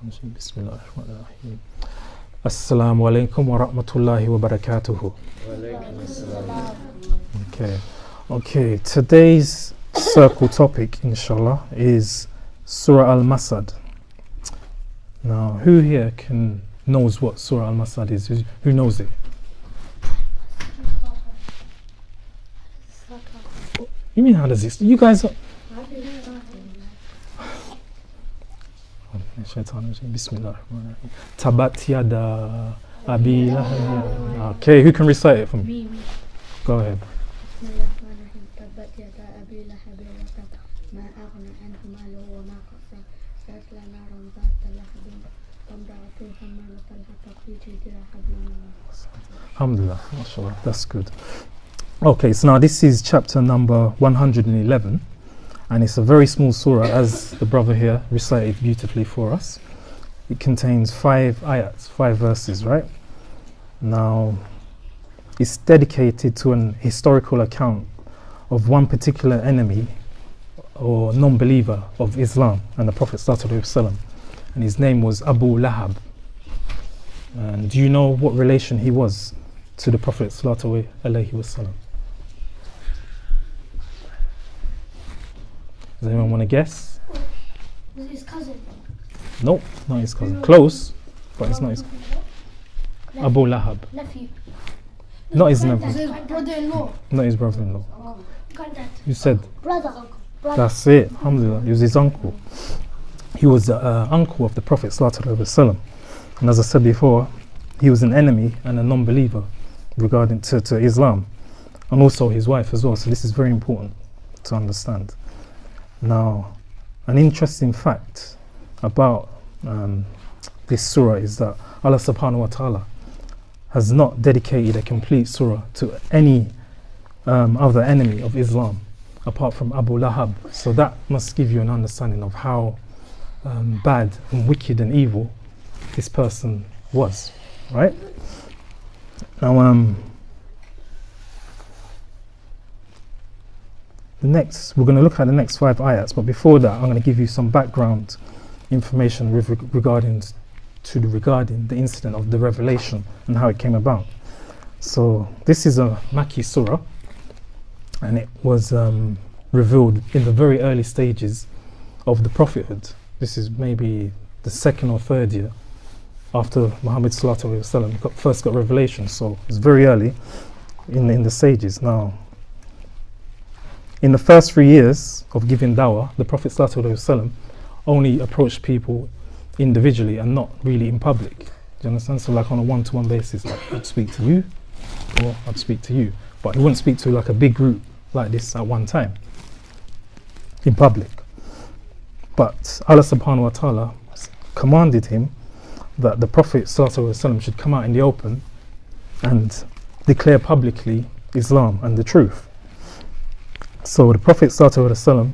Bismillahirrahmanirrahim. Assalamu alaikum wa rahmatullahi wa barakatuhu. Okay, today's circle topic, inshallah, is Surah Al-Masad. Now, who here knows what Surah Al-Masad is? Who knows it? You mean, how does this? You guys are... Bismillahirrahmanirrahim. Tabat yada abi lahab. Okay, who can recite it for me? Me. Go ahead. Bismillahirrahmanirrahim. Tabat yada abi lahab wa tab. Ma aghna anhu maluhu wa ma qasa. Sayasla naran dhata lahab. Wamra'atuhu hammalatal hatab fi jidha hablum min masad. Alhamdulillah, mashallah, that's good. Okay, so now this is chapter number 111, and it's a very small surah, as the brother here recited beautifully for us. It contains 5 ayats, 5 verses, right? Now, it's dedicated to an historical account of one particular enemy or non-believer of Islam and the Prophet ﷺ, and his name was Abu Lahab. And do you know what relation he was to the Prophet ﷺ? Does anyone want to guess? Was it his cousin? Nope, not his cousin. Close, but it's not his cousin. Abu Lahab. Nephew. Not his nephew. His brother-in-law. Not his brother-in-law. Granddad. You said. Brother. That's it. Alhamdulillah. He was his uncle. He was the uncle of the Prophet ﷺ. And as I said before, he was an enemy and a non-believer regarding to Islam. And also his wife as well. So this is very important to understand. Now, an interesting fact about this surah is that Allah subhanahu wa ta'ala has not dedicated a complete surah to any other enemy of Islam apart from Abu Lahab. So that must give you an understanding of how bad and wicked and evil this person was, right? Now, we're going to look at the next 5 ayats, but before that, I'm going to give you some background information regarding the incident of the revelation and how it came about. So this is a Makki surah, and it was revealed in the very early stages of the prophethood. This is maybe the 2nd or 3rd year after Muhammad first got revelation, so it's very early in the stages. Now, in the first 3 years of giving dawah, the Prophet ﷺ only approached people individually and not really in public. Do you understand? So like on a one-to-one basis, like I'd speak to you or I'd speak to you. But he wouldn't speak to like a big group like this at one time in public. But Allah subhanahu wa ta'ala commanded him that the Prophet ﷺ should come out in the open and declare publicly Islam and the truth. So the Prophet ﷺ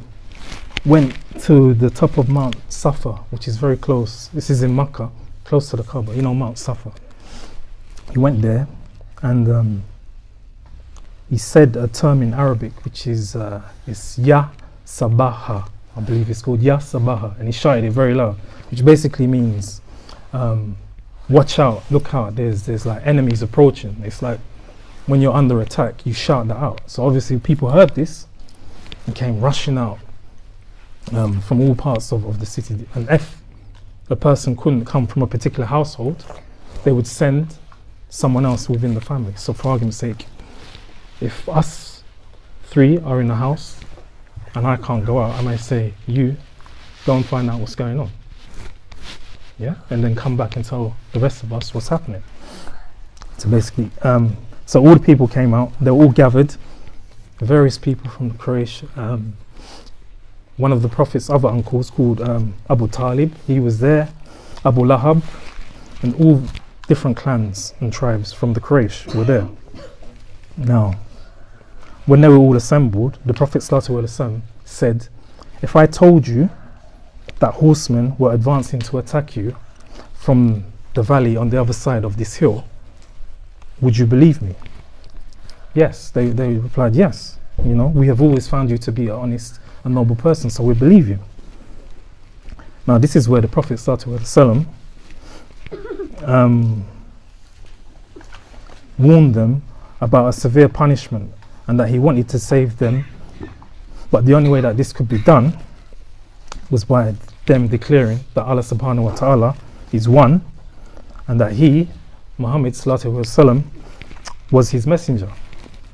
went to the top of Mount Safa, which is very close. This is in Makkah, close to the Kaaba. You know Mount Safa. He went there and he said a term in Arabic, which is Ya Sabaha. I believe it's called Ya Sabaha, and he shouted it very loud, which basically means watch out, look out. There's like enemies approaching. It's like when you're under attack, you shout that out. So obviously people heard this and came rushing out from all parts of the city. And if a person couldn't come from a particular household, they would send someone else within the family. So for argument's sake, if us 3 are in a house and I can't go out, I may say, you go and find out what's going on. Yeah? And then come back and tell the rest of us what's happening. So basically, so all the people came out, they were all gathered, various people from the Quraysh. One of the Prophet's other uncles called Abu Talib, he was there, Abu Lahab, and all different clans and tribes from the Quraysh were there. Now, when they were all assembled, the Prophet ﷺ said, if I told you that horsemen were advancing to attack you from the valley on the other side of this hill, would you believe me? Yes, they replied, yes. You know, we have always found you to be an honest and noble person, so we believe you. Now this is where the Prophet ﷺ warned them about a severe punishment, and that he wanted to save them, but the only way that this could be done was by them declaring that Allah subhanahu wa ta'ala is one, and that he, Muhammad sallallahu alaihi wasallam, was his messenger.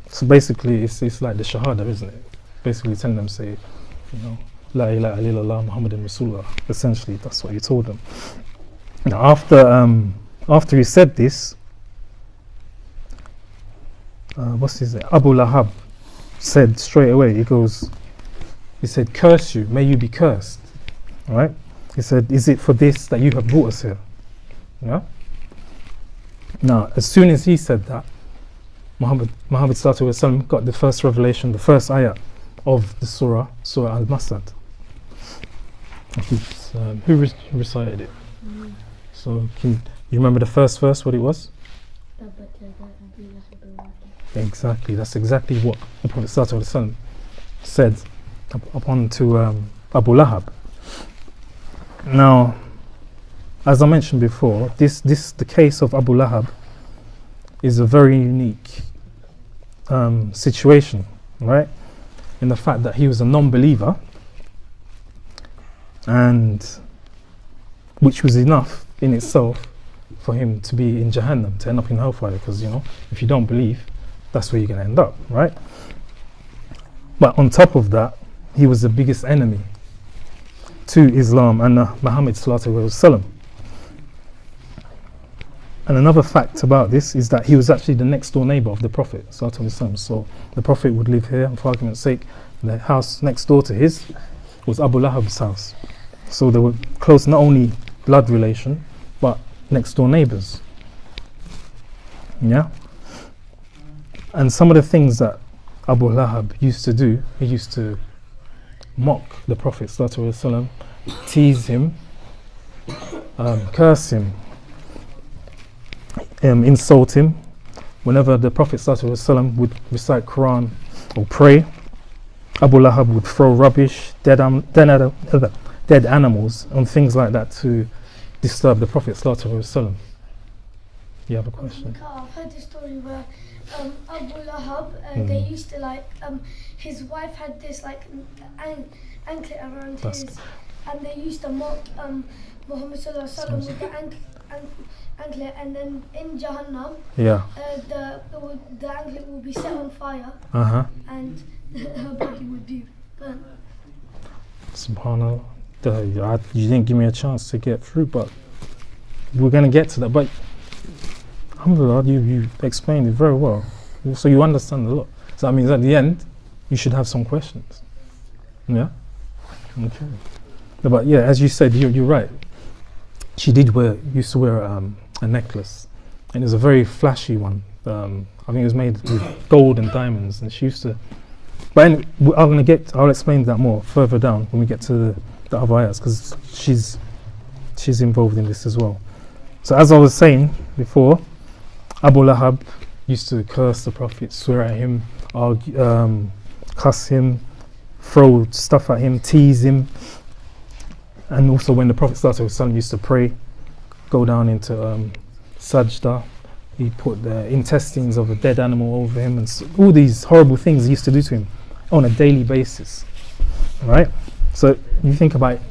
So basically it's like the shahada, isn't it? Basically telling them, say, you know, La ilaha illallah Muhammadan Rasulullah. Essentially that's what he told them. Now after he said this, what's his name? Abu Lahab said straight away, he said, curse you, may you be cursed. Right? He said, is it for this that you have brought us here? Yeah? Now, as soon as he said that, Muhammad sallallahu alaihi wasallam got the first revelation, the first ayah of the Surah Al-Masad. Who recited it? So, you remember the first verse, what it was? Exactly, that's exactly what the Prophet sallallahu alaihi wasallam said upon to Abu Lahab. Now, as I mentioned before, the case of Abu Lahab is a very unique situation, right? In the fact that he was a non-believer, and which was enough in itself for him to be in Jahannam, to end up in hellfire, because, you know, if you don't believe, that's where you're going to end up, right? But on top of that, he was the biggest enemy to Islam and Muhammad sallallahu alaihi wasallam. And another fact about this is that he was actually the next door neighbor of the Prophet sallallahu alaihi wasallam. So the Prophet would live here, and for argument's sake, the house next door to his was Abu Lahab's house. So they were close, not only blood relation, but next door neighbors. Yeah. And some of the things that Abu Lahab used to do, he used to mock the Prophet sallallahu alaihi wasallam, tease him, curse him, insult him. Whenever the Prophet sallallahu alaihi wasallam would recite Quran or pray, Abu Lahab would throw rubbish, dead animals and things like that to disturb the Prophet sallallahu alaihi wasallam. You have a question? I've heard the story where Abu Lahab, they used to his wife had this anklet around his, and they used to mock Muhammad sallallahu alaihi wasallam with the anklet, and then in Jahannam, the anklet will be set on fire, and her body would be burnt. Subhanallah. You didn't give me a chance to get through, but we're going to get to that. But alhamdulillah, you explained it very well. So you understand a lot. So that means at the end, you should have some questions. Yeah? Okay. But yeah, as you said, you're right. She used to wear a necklace, and it was a very flashy one. I think it was made with gold and diamonds, and she used to. But anyway, I'll explain that more further down when we get to the other ayahs, because she's involved in this as well. So as I was saying before, Abu Lahab used to curse the Prophet, swear at him, cuss him, throw stuff at him, tease him. And also when the Prophet ﷺ used to pray, go down into sajda, he put the intestines of a dead animal over him, and all these horrible things he used to do to him on a daily basis. Right? So you think about it,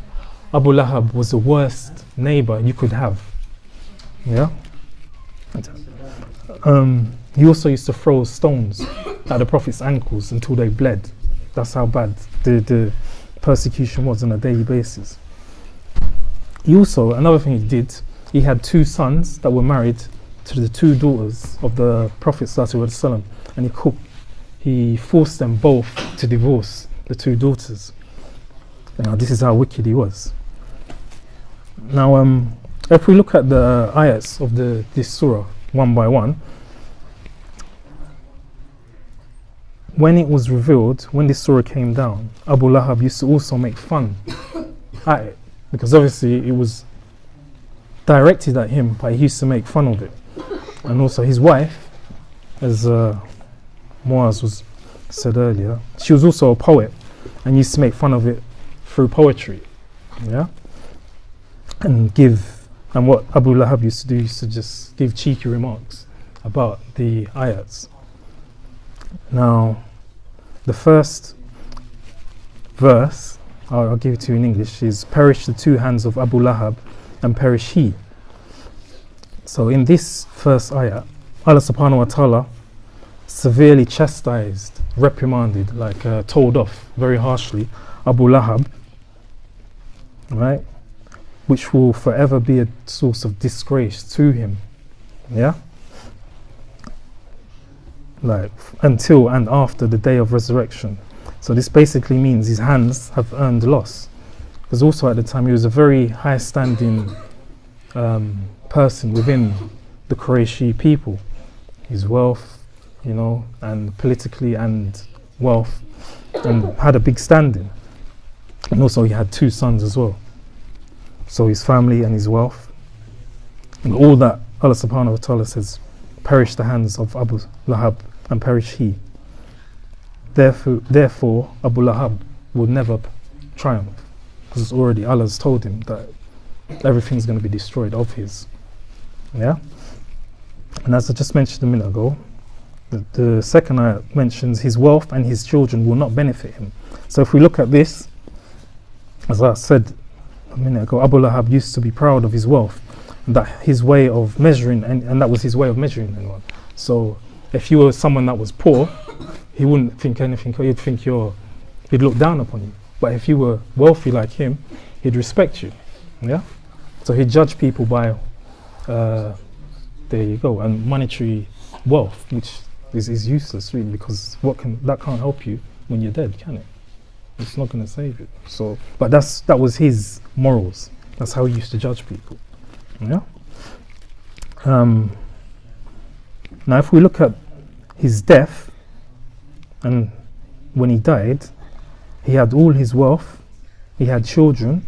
Abu Lahab was the worst neighbor you could have. Yeah? He also used to throw stones at the Prophet's ankles until they bled. That's how bad the persecution was on a daily basis. He also, another thing he did, he had two sons that were married to the two daughters of the Prophet ﷺ, and he forced them both to divorce the two daughters. Now this is how wicked he was. Now if we look at the ayats of this surah one by one, when it was revealed, when this surah came down, Abu Lahab used to also make fun at it, because obviously it was directed at him, but he used to make fun of it. And also his wife, as Muaz was said earlier, she was also a poet and used to make fun of it through poetry. Yeah. and what Abu Lahab used to do, used to just give cheeky remarks about the ayats. Now, the first verse, I'll give it to you in English, is perish the two hands of Abu Lahab and perish he. So in this first ayah, Allah subhanahu wa ta'ala severely chastised, reprimanded, told off very harshly Abu Lahab, right, which will forever be a source of disgrace to him, yeah, until and after the day of resurrection. So this basically means his hands have earned loss, because also at the time he was a very high standing person within the Qurayshi people. His wealth, and politically and wealth, and had a big standing. And also he had 2 sons as well. So his family and his wealth, and all that, Allah subhanahu wa ta'ala says, perish the hands of Abu Lahab and perish he. Therefore Abu Lahab will never triumph, because already Allah's told him that everything's going to be destroyed of his. Yeah? And as I just mentioned a minute ago, the second ayah mentions his wealth and his children will not benefit him. So if we look at this, as I said a minute ago, Abu Lahab used to be proud of his wealth, and that his way of measuring, and that was his way of measuring anyone. So if you were someone that was poor, he wouldn't think anything, he'd think he'd look down upon you. But if you were wealthy like him, he'd respect you. Yeah? So he'd judge people by there you go, and monetary wealth, which is useless really, because that can't help you when you're dead, can it? It's not going to save you. So, but that was his morals. That's how he used to judge people. Yeah. Now, if we look at his death, and when he died, he had all his wealth, he had children,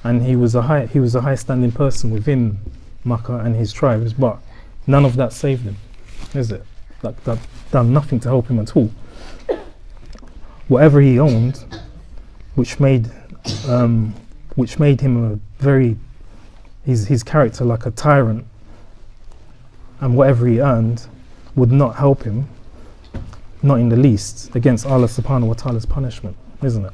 and he was a high standing person within Makkah and his tribes, but none of that saved him, is it? That done nothing to help him at all. Whatever he owned, which made him his character like a tyrant, and whatever he earned would not help him, not in the least, against Allah subhanahu wa ta'ala's punishment, isn't it?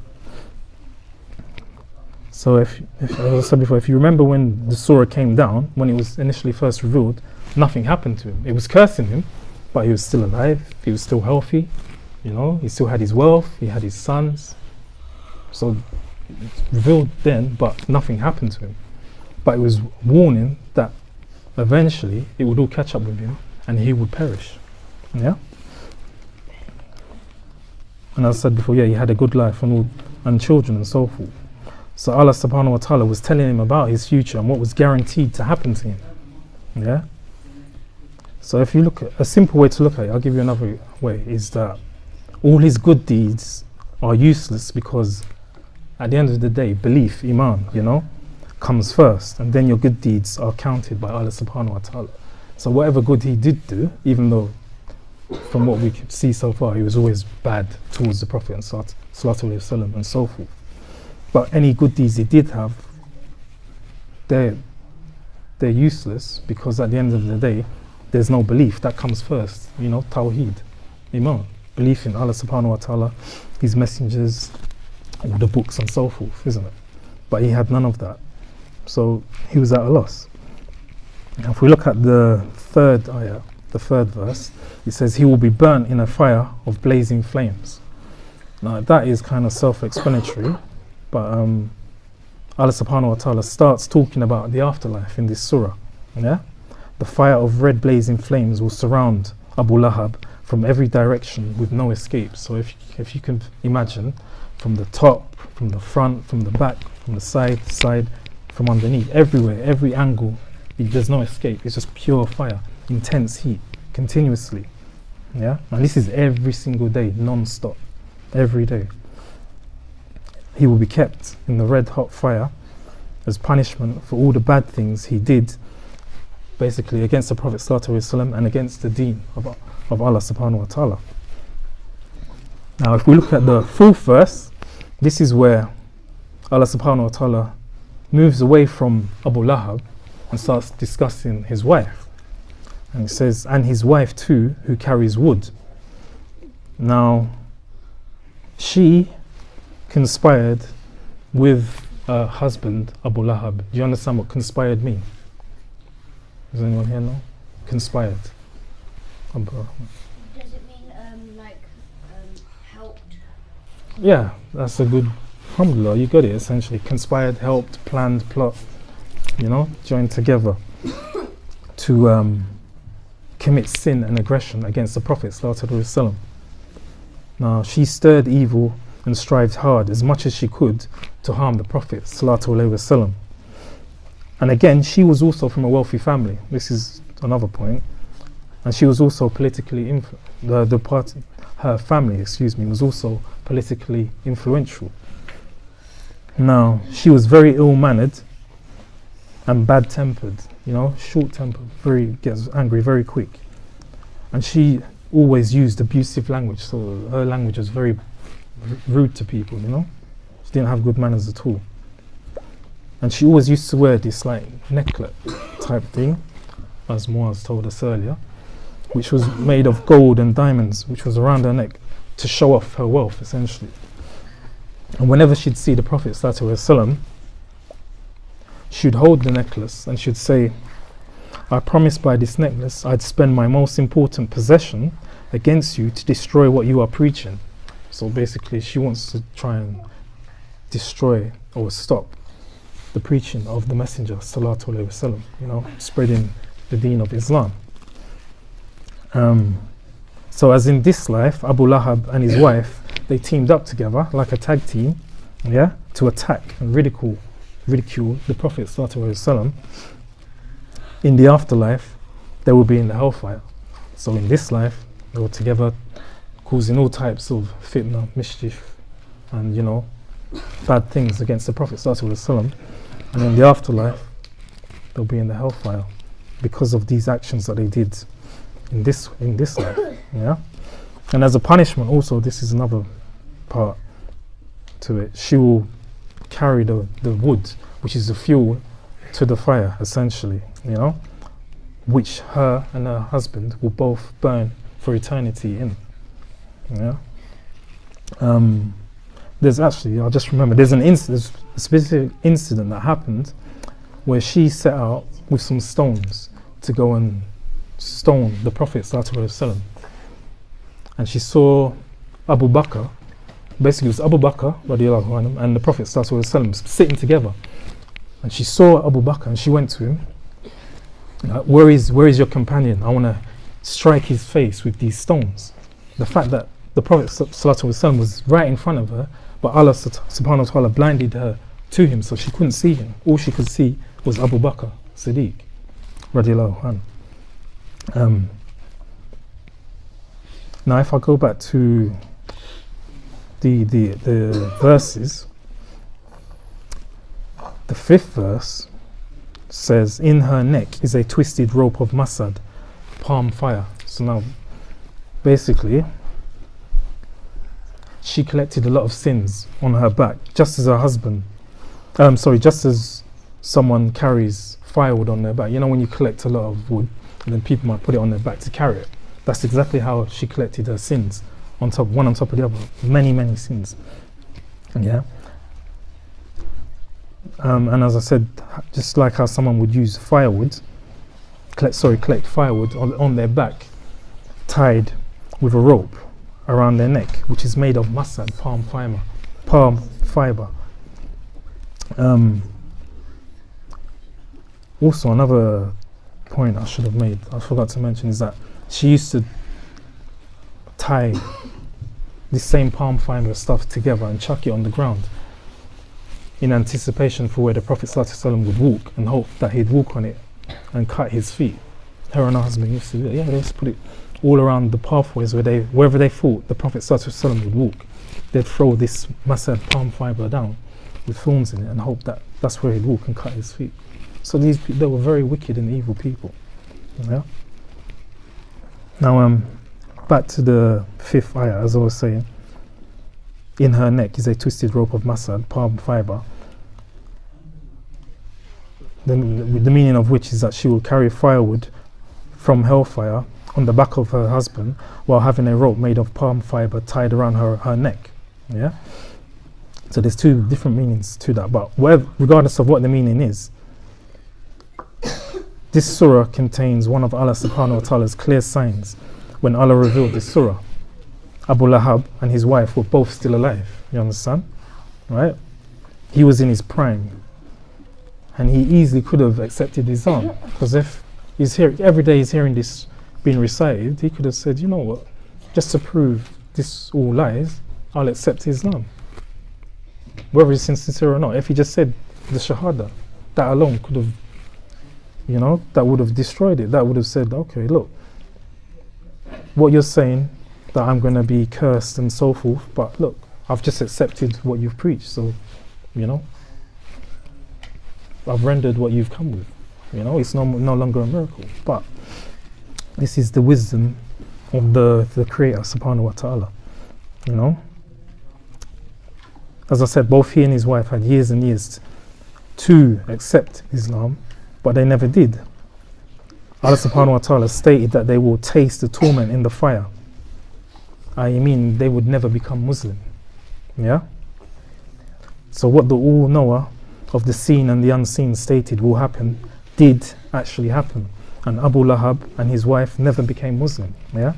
So if as I said before, if you remember when the surah came down, when it was initially first revealed, nothing happened to him. It was cursing him, but he was still alive, he was still healthy, he still had his wealth, he had his sons. So it's revealed then, but nothing happened to him. But it was warning that eventually it would all catch up with him and he would perish. Yeah? And as I said before, he had a good life and children and so forth. So Allah subhanahu wa ta'ala was telling him about his future and what was guaranteed to happen to him. Yeah? So if you look at a simple way to look at it, I'll give you another way, is that all his good deeds are useless, because at the end of the day, belief, iman, comes first, and then your good deeds are counted by Allah subhanahu wa ta'ala. So whatever good he did do, even though from what we could see so far, he was always bad towards the Prophet and sallallahu alaihi wasallam and so forth. But any good deeds he did have, they're useless, because at the end of the day, there's no belief. That comes first, Tawheed, Iman, belief in Allah subhanahu wa ta'ala, his messengers, all the books and so forth, isn't it? But he had none of that. So he was at a loss. Now if we look at the third ayah, the third verse, it says, he will be burnt in a fire of blazing flames. Now that is kind of self-explanatory, but Allah subhanahu wa ta'ala starts talking about the afterlife in this surah. Yeah? The fire of red blazing flames will surround Abu Lahab from every direction with no escape. So if you can imagine, from the top, from the front, from the back, from the side, from underneath, everywhere, every angle, there's no escape. It's just pure fire, intense heat, continuously. Yeah? And this is every single day, non-stop, every day. He will be kept in the red hot fire as punishment for all the bad things he did, basically against the Prophet ﷺ and against the deen of Allah subhanahu wa ta'ala. Now if we look at the fourth verse, this is where Allah subhanahu wa ta'ala moves away from Abu Lahab and starts discussing his wife. And he says, and his wife too, who carries wood. Now, she conspired with her husband Abu Lahab. Do you understand what conspired means? Does anyone here know? Conspired. Does it mean helped? Yeah, that's a good. Alhamdulillah, you got it. Essentially, conspired, helped, planned, plot. Joined together to commit sin and aggression against the Prophet sallallahu alaihi wasallam. Now, she stirred evil and strived hard as much as she could to harm the Prophet sallallahu alaihi wasallam. And again, she was also from a wealthy family. This is another point. And she was also politically her family, was also politically influential. Now, she was very ill-mannered and bad-tempered, short-tempered, gets angry very quick. And she always used abusive language, so her language was very rude to people, She didn't have good manners at all. And she always used to wear this necklet type thing, as Moaz told us earlier, which was made of gold and diamonds, which was around her neck to show off her wealth, essentially. And whenever she'd see the Prophet sallallahu alaihi wasallam, she'd hold the necklace and she'd say, I promise by this necklace I'd spend my most important possession against you to destroy what you are preaching. So basically she wants to try and destroy or stop the preaching of the Messenger sallallahu alaihi wasallam, spreading the deen of Islam. So as in this life, Abu Lahab and his wife, they teamed up together like a tag team, to attack and ridicule the Prophet sallallahu alaihi wasallam. In the afterlife, they will be in the hellfire. So in this life, they were together, causing all types of fitna, mischief, and bad things against the Prophet sallallahu alaihi wasallam. And in the afterlife, they'll be in the hellfire because of these actions that they did in this life. And as a punishment, also, this is another part to it. She will carry the wood, which is the fuel, to the fire, essentially, which her and her husband will both burn for eternity in. There's actually, I just remember, there's a specific incident that happened where she set out with some stones to go and stone the Prophet sallallahu alaihi wasallam. And she saw Abu Bakr, basically it was Abu Bakr radiallahu anhu, and the Prophet sallallahu alaihi wasallam sitting together. And she saw Abu Bakr and she went to him, where is your companion? I want to strike his face with these stones. The fact that the Prophet sallallahu alaihi wasallam was right in front of her, but Allah subhanahu wa ta'ala blinded her to him, so she couldn't see him. All she could see was Abu Bakr Siddiq radiallahu anhu. Now if I go back to the verses, the 5th verse says, in her neck is a twisted rope of Masad, palm fire. So now basically she collected a lot of sins on her back, just as her husband, just as someone carries firewood on their back. When you collect a lot of wood and then people might put it on their back to carry it. That's exactly how she collected her sins, one on top of the other, many sins. And as I said, just like how someone would use firewood, collect firewood on their back, tied with a rope around their neck, which is made of masad, palm fiber. Also, another point I should have made, I forgot to mention, is that she used to tie this same palm fiber stuff together and chuck it on the ground in anticipation for where the Prophet ﷺ would walk, and hope that he'd walk on it and cut his feet. Her and her husband used to do that. They used to put it all around the pathways wherever they thought the Prophet ﷺ would walk. They'd throw this masad palm fiber down with thorns in it and hope that that's where he'd walk and cut his feet. So they were very wicked and evil people. Now back to the 5th ayah, as I was saying. In her neck is a twisted rope of masad, palm fiber. the meaning of which is that she will carry firewood from hellfire on the back of her husband while having a rope made of palm fiber tied around her neck. Yeah. So there's two different meanings to that, but regardless of what the meaning is, this surah contains one of Allah subhanahu wa ta'ala's clear signs. When Allah revealed this surah, Abu Lahab and his wife were both still alive. You understand? Right? He was in his prime, and he easily could have accepted Islam, because if he's here every day, he's hearing this being recited, he could have said, you know what, just to prove this all lies, I'll accept Islam, whether he's sincere or not. If he just said the Shahada, that alone could have, you know, that would have destroyed it. That would have said, okay, look, what you're saying, that I'm going to be cursed and so forth, but look, I've just accepted what you've preached, so, you know, I've rendered what you've come with. You know, it's no longer a miracle. But this is the wisdom of the Creator subhanahu wa ta'ala. You know, as I said, both he and his wife had years and years to accept Islam, but they never did. Allah subhanahu wa ta'ala stated that they will taste the torment in the fire. I mean, they would never become Muslim. Yeah? So what the all-knower of the seen and the unseen stated will happen did actually happen. And Abu Lahab and his wife never became Muslim. Yeah?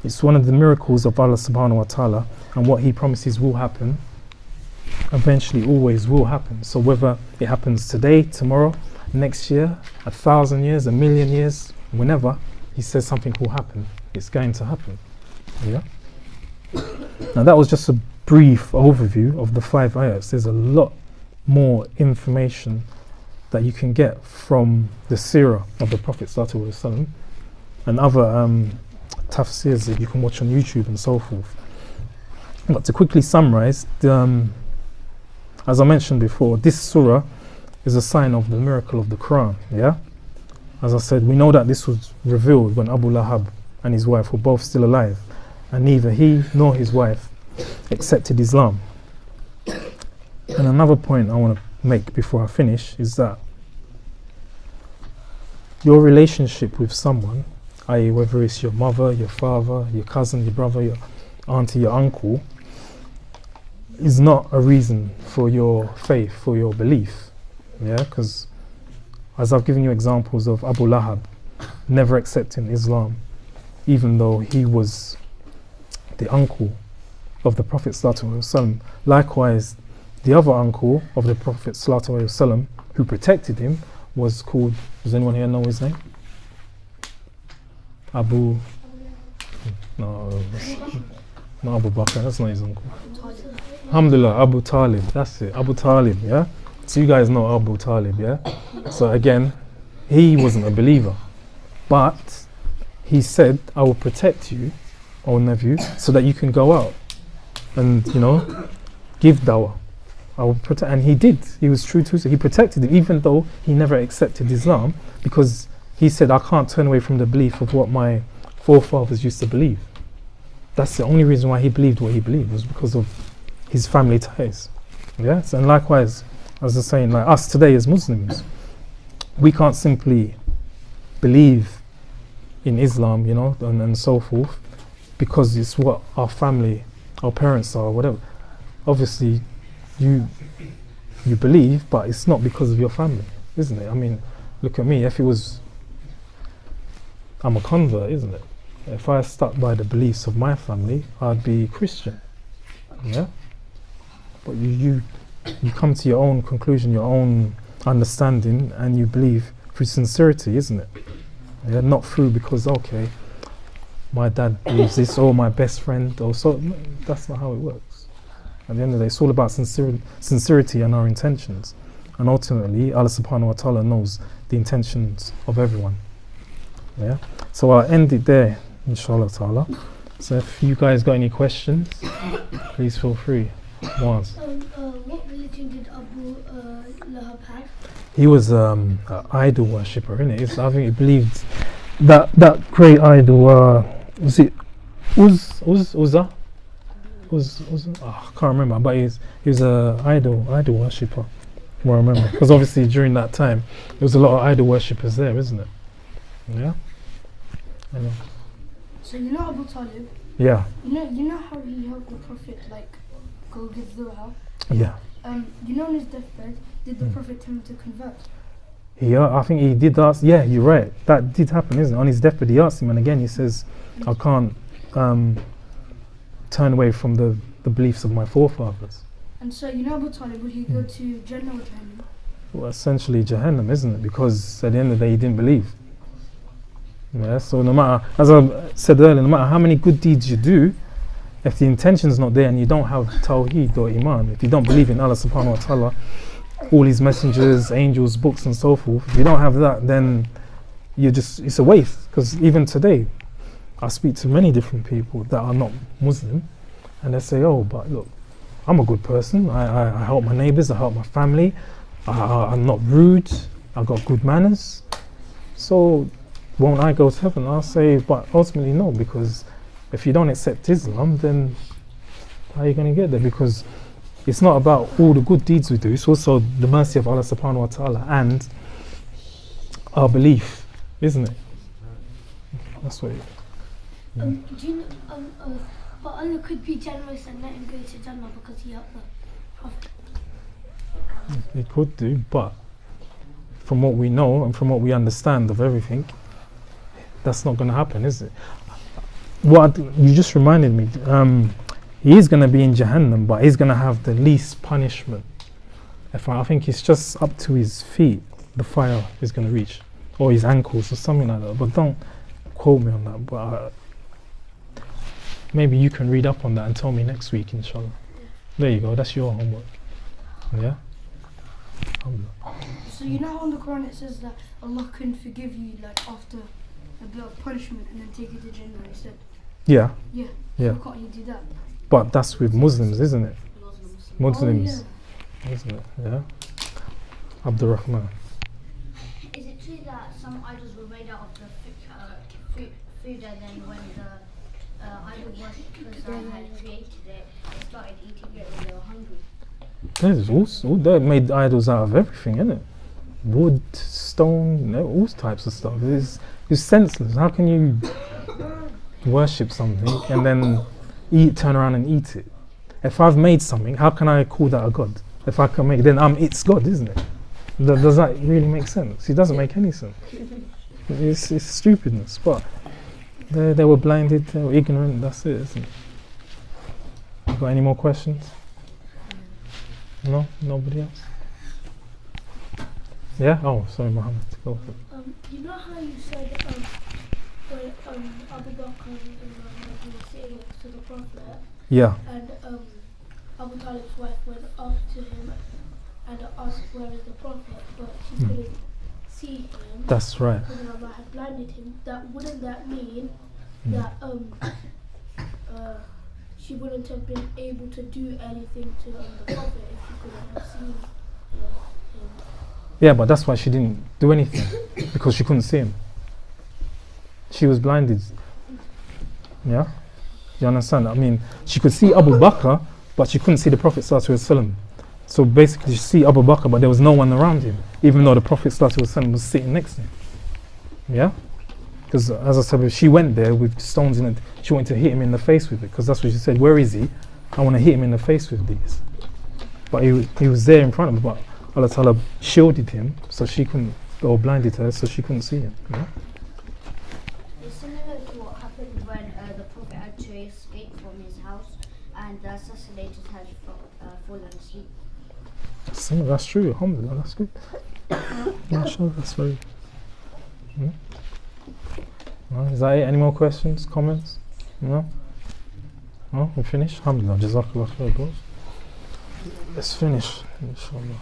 It's one of the miracles of Allah subhanahu wa ta'ala, and what he promises will happen eventually always will happen. So whether it happens today, tomorrow, next year, 1,000 years, 1,000,000 years, whenever he says something will happen, it's going to happen. Yeah. Now that was just a brief overview of the 5 ayats. There's a lot more information that you can get from the Surah of the Prophet ﷺ and other tafsirs that you can watch on YouTube and so forth. But to quickly summarize, as I mentioned before, this surah is a sign of the miracle of the Quran. Yeah, as I said, we know that this was revealed when Abu Lahab and his wife were both still alive, and neither he nor his wife accepted Islam. And another point I want to make before I finish is that your relationship with someone, i.e. whether it's your mother, your father, your cousin, your brother, your auntie, your uncle, is not a reason for your faith, for your belief. Yeah, because as I've given you examples of Abu Lahab never accepting Islam, even though he was the uncle of the Prophet ﷺ. Likewise, the other uncle of the Prophet ﷺ who protected him was called, does anyone here know his name? No, not Abu Bakr, that's not his uncle. Alhamdulillah, Abu Talib, that's it, Abu Talib, yeah? So you guys know Abu Talib, yeah? So again, he wasn't a believer, but he said, I will protect you, O nephew, so that you can go out and, you know, give dawah. I will protect, and he did. He was true to it. He protected it, even though he never accepted Islam, because he said, I can't turn away from the belief of what my forefathers used to believe. That's the only reason why he believed what he believed, was because of his family ties. Yes, and likewise, as I was saying, like us today as Muslims, we can't simply believe in Islam, you know, and so forth, because it's what our family, our parents are, or whatever. Obviously, you believe, but it's not because of your family, isn't it? I mean, look at me. If it was, I'm a convert, isn't it? If I stuck by the beliefs of my family, I'd be Christian. Yeah. But you come to your own conclusion, your own understanding, and you believe through sincerity, isn't it? Yeah. Not through because okay, my dad believes this, or my best friend, or so. No, that's not how it works. At the end of the day, it's all about sincerity and our intentions. And ultimately, Allah subhanahu wa ta'ala knows the intentions of everyone. Yeah. So I'll end it there, inshallah ta'ala. So if you guys got any questions, please feel free. Once. What religion did Abu Lahab have? He was an idol worshipper, innit? I think he believed that great idol, was it Uzzah? I can't remember, but he was an idol worshipper. Well, I remember. Because obviously during that time, there was a lot of idol worshippers there, isn't it? Yeah? I know. So you know Abu Talib? Yeah. You know how he helped the Prophet like go give dua? Yeah. You know on his deathbed, did the Prophet tell him to convert? Yeah, I think he did ask. Yeah, you're right. That did happen, isn't it? On his deathbed, he asked him, and again he says, I can't turn away from the beliefs of my forefathers. And so you know Abu Talib, would he go to Jannah or Jahannam? Well, essentially Jahannam, isn't it? Because at the end of the day, he didn't believe. Yeah, so no matter, as I said earlier, no matter how many good deeds you do, if the intention's not there and you don't have Tawheed or Iman, if you don't believe in Allah subhanahu wa ta'ala, all his messengers, angels, books and so forth, if you don't have that, then it's a waste. Because even today, I speak to many different people that are not Muslim, and they say, oh, but look, I'm a good person, I help my neighbours, I help my family, I'm not rude, I've got good manners, so won't I go to heaven? I'll say, but ultimately no, because if you don't accept Islam, then how are you going to get there? Because it's not about all the good deeds we do, it's also the mercy of Allah subhanahu wa ta'ala and our belief, isn't it? That's what Do you know, but Allah could be generous and let him go to Jannah because he helped the Prophet. it could do, but from what we know and from what we understand of everything, that's not going to happen, is it? What you just reminded me, he is going to be in Jahannam, but he's going to have the least punishment. I think it's just up to his feet, the fire is going to reach, or his ankles or something like that, but don't quote me on that. But maybe you can read up on that and tell me next week, inshallah. There you go, that's your homework. Yeah? So you know how in the Quran it says that Allah can forgive you like after a bit of punishment and then take you to Jannah instead? Yeah. Yeah. Yeah. So can't you do that? But that's with Muslims, isn't it? Muslims, Oh, isn't it? Yeah. Abdul Rahman. Is it true that some idols were made out of the food and then when the idol worshippers had created it, they started eating it when they were hungry? There's also, they made idols out of everything, innit? Wood, stone, all types of stuff. It's senseless. How can you worship something and then turn around and eat it? If I've made something, how can I call that a god? If I can make it, then it's God, isn't it? Does that really make sense? It doesn't make any sense. It's stupidness, but they were blinded, they were ignorant, that's it, isn't it? You got any more questions? No? Nobody else? Yeah? Oh, sorry, Muhammad. Go for it. You know how you said when Abu Bakr was sitting next to the Prophet Yeah. and Abu Talib's wife went up to him and asked where is the Prophet, but she couldn't see him. That's right. Because Allah had blinded him. Wouldn't that mean that she wouldn't have been able to do anything to the Prophet if she couldn't have seen him? Yeah, but that's why she didn't do anything, because she couldn't see him. She was blinded. Yeah? You understand? I mean, she could see Abu Bakr, but she couldn't see the Prophet sallallahu alaihi wasallam. So basically she see Abu Bakr, but there was no one around him, even though the Prophet sallallahu alaihi wasallam was sitting next to him. Yeah? Because as I said, she went there with stones in it. She wanted to hit him in the face with it, because that's what she said. Where is he? I want to hit him in the face with these. But he was there in front of her, but Allah Ta'ala shielded him, so she couldn't, or blinded her, so she couldn't see him. Yeah? It's similar to what happened when the Prophet had to escape from his house and the assassinators had fallen asleep. That's true, alhamdulillah, that's good. MashaAllah, that's very... Is that it? Any more questions, comments? No? No? We finished? Alhamdulillah, Jazakallah khair, boss. Let's finish, inshallah.